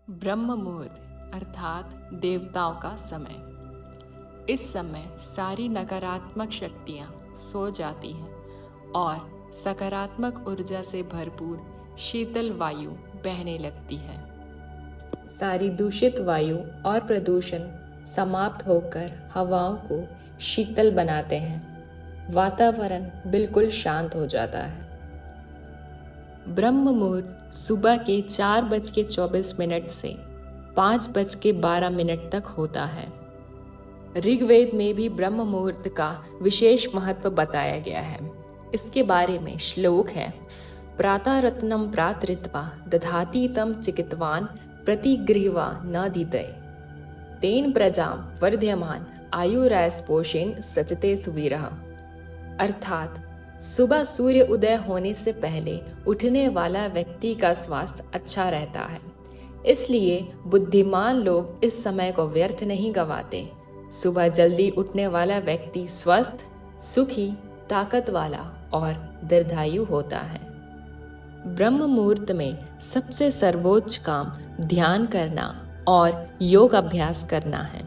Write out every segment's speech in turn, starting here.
ब्रह्म मुहूर्त अर्थात देवताओं का समय। इस समय सारी नकारात्मक शक्तियां सो जाती हैं और सकारात्मक ऊर्जा से भरपूर शीतल वायु बहने लगती है। सारी दूषित वायु और प्रदूषण समाप्त होकर हवाओं को शीतल बनाते हैं। वातावरण बिल्कुल शांत हो जाता है। ब्रह्म मुहूर्त सुबह के 4:24 से 5:12 तक होता है। ऋग्वेद में भी ब्रह्म मुहूर्त का विशेष महत्व बताया गया है। इसके बारे में श्लोक है, प्रातः रत्नम प्रातरित्वा दधाति तम चिकित्वान प्रतिगृह्वा न दीदय तेन प्रजाम वर्ध्यमान आयुरास्पोषेण सचते सुवीरः। अर्थात सुबह सूर्य उदय होने से पहले उठने वाला व्यक्ति का स्वास्थ्य अच्छा रहता है, इसलिए बुद्धिमान लोग इस समय को व्यर्थ नहीं गंवाते। सुबह जल्दी उठने वाला व्यक्ति स्वस्थ, सुखी, ताकत वाला और दीर्घायु होता है। ब्रह्म मुहूर्त में सबसे सर्वोच्च काम ध्यान करना और योग अभ्यास करना है।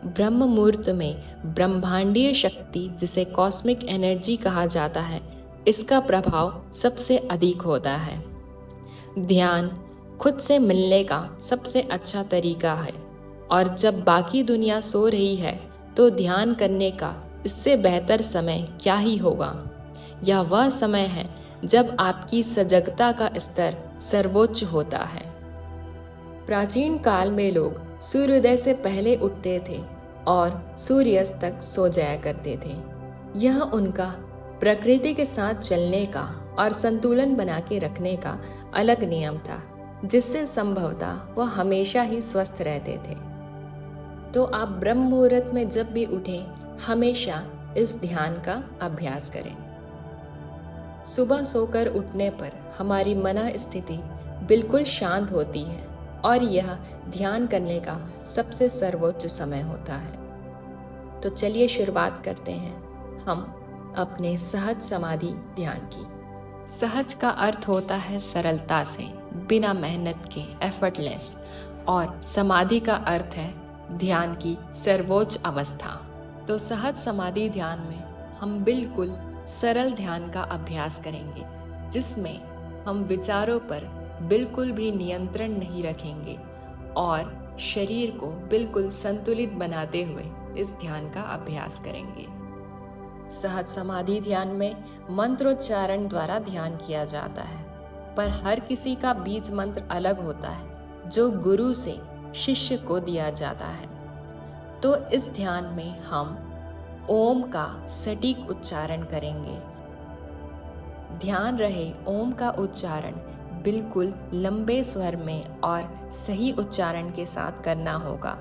ब्रह्म मुहूर्त में ब्रह्मांडीय शक्ति, जिसे कॉस्मिक एनर्जी कहा जाता है, इसका प्रभाव सबसे अधिक होता है। ध्यान खुद से मिलने का सबसे अच्छा तरीका है और जब बाकी दुनिया सो रही है तो ध्यान करने का इससे बेहतर समय क्या ही होगा। यह वह समय है जब आपकी सजगता का स्तर सर्वोच्च होता है। प्राचीन काल में लोग सूर्योदय से पहले उठते थे और सूर्यास्त तक सो जाया करते थे। यह उनका प्रकृति के साथ चलने का और संतुलन बना के रखने का अलग नियम था, जिससे संभवतः वह हमेशा ही स्वस्थ रहते थे। तो आप ब्रह्म मुहूर्त में जब भी उठें, हमेशा इस ध्यान का अभ्यास करें। सुबह सोकर उठने पर हमारी मन स्थिति बिल्कुल शांत होती है और यह ध्यान करने का सबसे सर्वोच्च समय होता है। तो चलिए शुरुआत करते हैं हम अपने सहज समाधि ध्यान की। सहज का अर्थ होता है सरलता से, बिना मेहनत के, एफर्टलेस, और समाधि का अर्थ है ध्यान की सर्वोच्च अवस्था। तो सहज समाधि ध्यान में हम बिल्कुल सरल ध्यान का अभ्यास करेंगे, जिसमें हम विचारों पर बिल्कुल भी नियंत्रण नहीं रखेंगे और शरीर को बिल्कुल संतुलित बनाते हुए इस ध्यान का अभ्यास करेंगे। सहज समाधि ध्यान में मंत्रोच्चारण द्वारा ध्यान किया जाता है, पर हर किसी का बीज मंत्र अलग होता है जो गुरु से शिष्य को दिया जाता है। तो इस ध्यान में हम ओम का सटीक उच्चारण करेंगे। ध्यान रहे ओम का उच्चारण बिल्कुल लंबे स्वर में और सही उच्चारण के साथ करना होगा।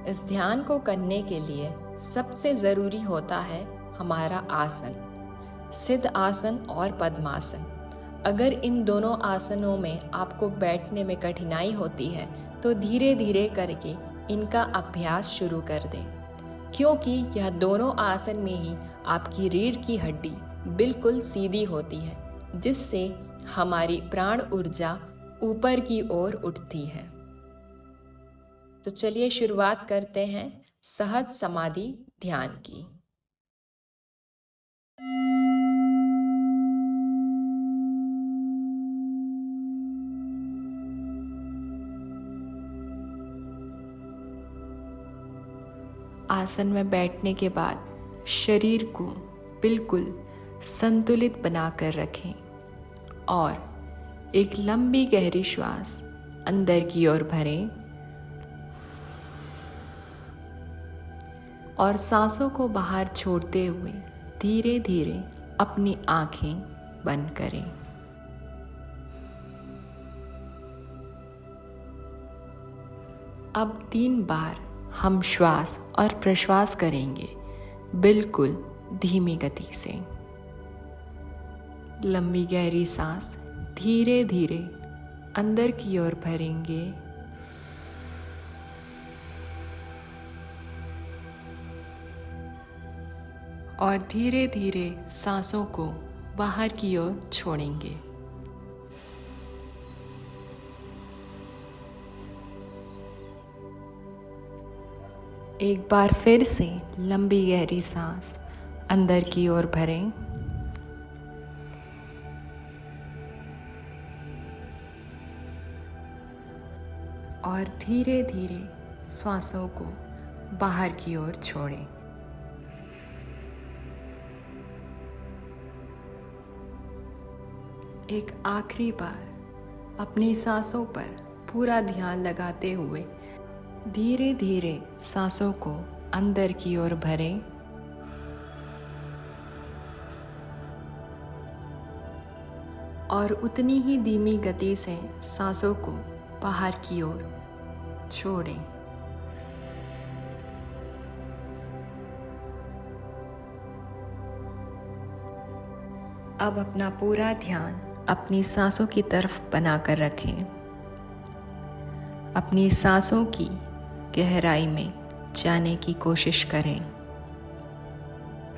इस ध्यान को करने के लिए सबसे ज़रूरी होता है हमारा आसन, सिद्ध आसन और पद्मासन। अगर इन दोनों आसनों में आपको बैठने में कठिनाई होती है तो धीरे धीरे करके इनका अभ्यास शुरू कर दें, क्योंकि यह दोनों आसन में ही आपकी रीढ़ की हड्डी बिल्कुल सीधी होती है, जिससे हमारी प्राण ऊर्जा ऊपर की ओर उठती है। तो चलिए शुरुआत करते हैं सहज समाधि ध्यान की। आसन में बैठने के बाद शरीर को बिल्कुल संतुलित बनाकर रखें और एक लंबी गहरी श्वास अंदर की ओर भरें और सांसों को बाहर छोड़ते हुए धीरे धीरे अपनी आंखें बंद करें। अब 3 बार हम श्वास और प्रश्वास करेंगे, बिल्कुल धीमी गति से। लंबी गहरी सांस धीरे धीरे अंदर की ओर भरेंगे और धीरे धीरे सांसों को बाहर की ओर छोड़ेंगे। एक बार फिर से लंबी गहरी सांस अंदर की ओर भरें और धीरे धीरे श्वासों को बाहर की ओर छोड़ें। एक आखिरी बार अपनी सांसों पर पूरा ध्यान लगाते हुए धीरे धीरे सांसों को अंदर की ओर भरें और उतनी ही धीमी गति से सांसों को बाहर की ओर छोड़ें। अब अपना पूरा ध्यान अपनी सांसों की तरफ बनाकर रखें। अपनी सांसों की गहराई में जाने की कोशिश करें।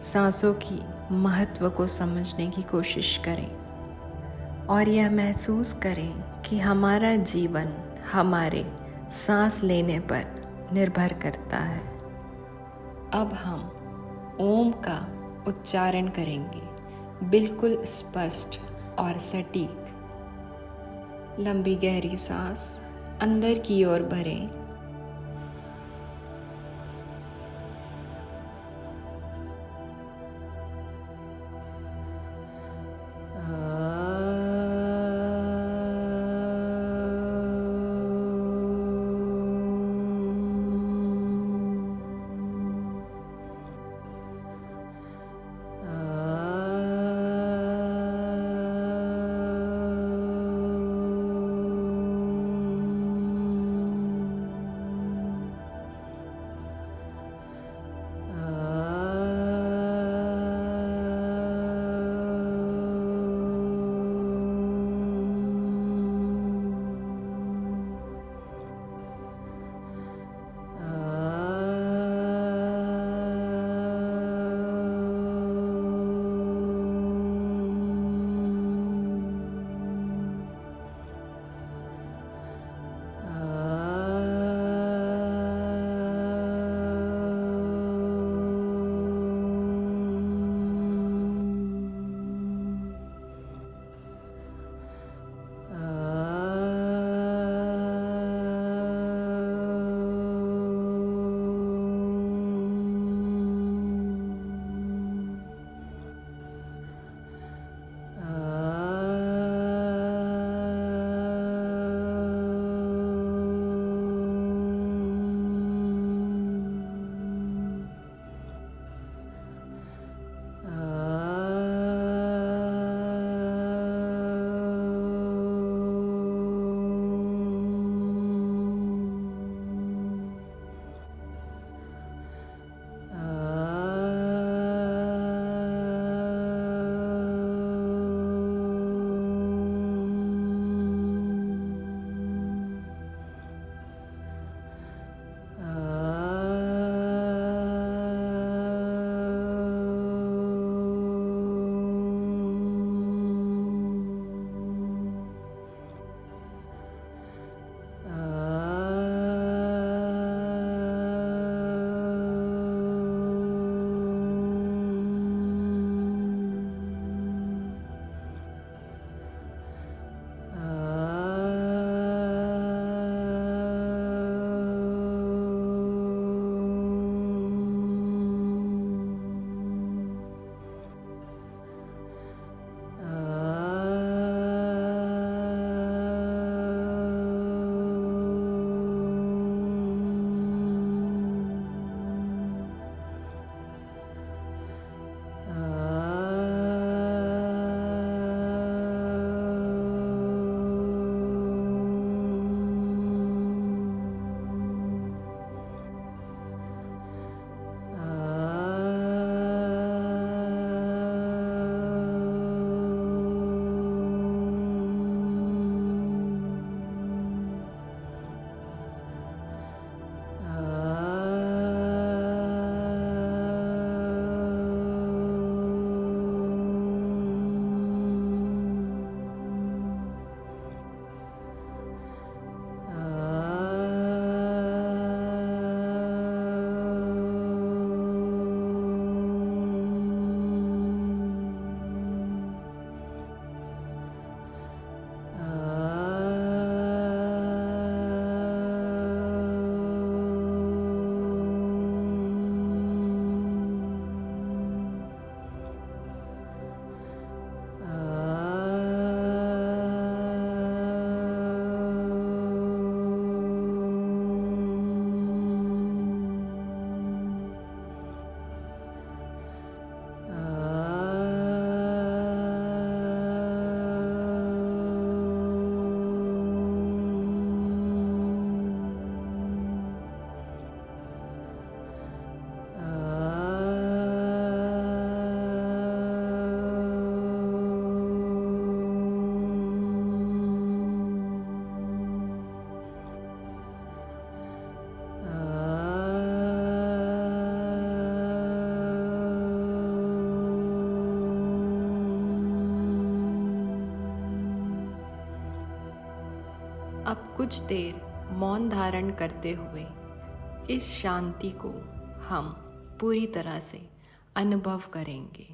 सांसों की महत्व को समझने की कोशिश करें और यह महसूस करें कि हमारा जीवन हमारे सांस लेने पर निर्भर करता है। अब हम ओम का उच्चारण करेंगे, बिल्कुल स्पष्ट और सटीक। लंबी गहरी सांस अंदर की ओर भरें अब कुछ देर मौन धारण करते हुए इस शांति को हम पूरी तरह से अनुभव करेंगे।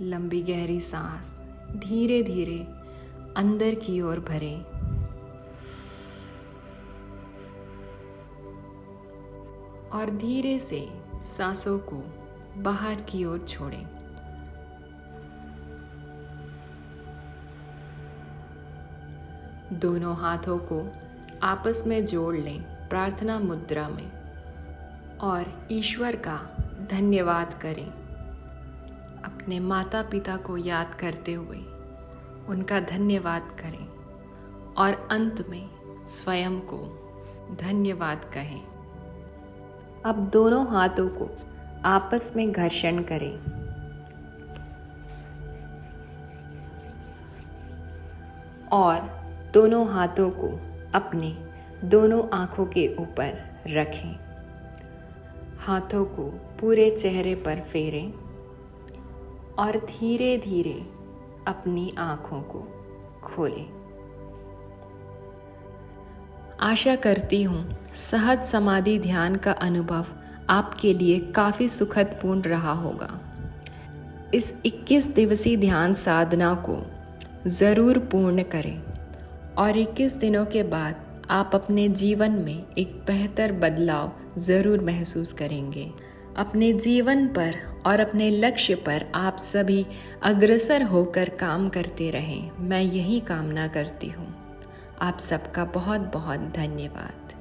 लंबी गहरी सांस धीरे धीरे अंदर की ओर भरें और धीरे से सांसों को बाहर की ओर छोड़ें। दोनों हाथों को आपस में जोड़ लें प्रार्थना मुद्रा में और ईश्वर का धन्यवाद करें। अपने माता पिता को याद करते हुए उनका धन्यवाद करें और अंत में स्वयं को धन्यवाद कहें। अब दोनों हाथों को आपस में घर्षण करें और दोनों हाथों को अपने दोनों आंखों के ऊपर रखें। हाथों को पूरे चेहरे पर फेरें और धीरे धीरे अपनी आंखों को खोलें। आशा करती हूँ सहज समाधि ध्यान का अनुभव आपके लिए काफ़ी सुखदपूर्ण रहा होगा। इस 21 दिवसीय ध्यान साधना को ज़रूर पूर्ण करें और 21 दिनों के बाद आप अपने जीवन में एक बेहतर बदलाव ज़रूर महसूस करेंगे। अपने जीवन पर और अपने लक्ष्य पर आप सभी अग्रसर होकर काम करते रहें, मैं यही कामना करती हूँ। आप सबका बहुत बहुत धन्यवाद।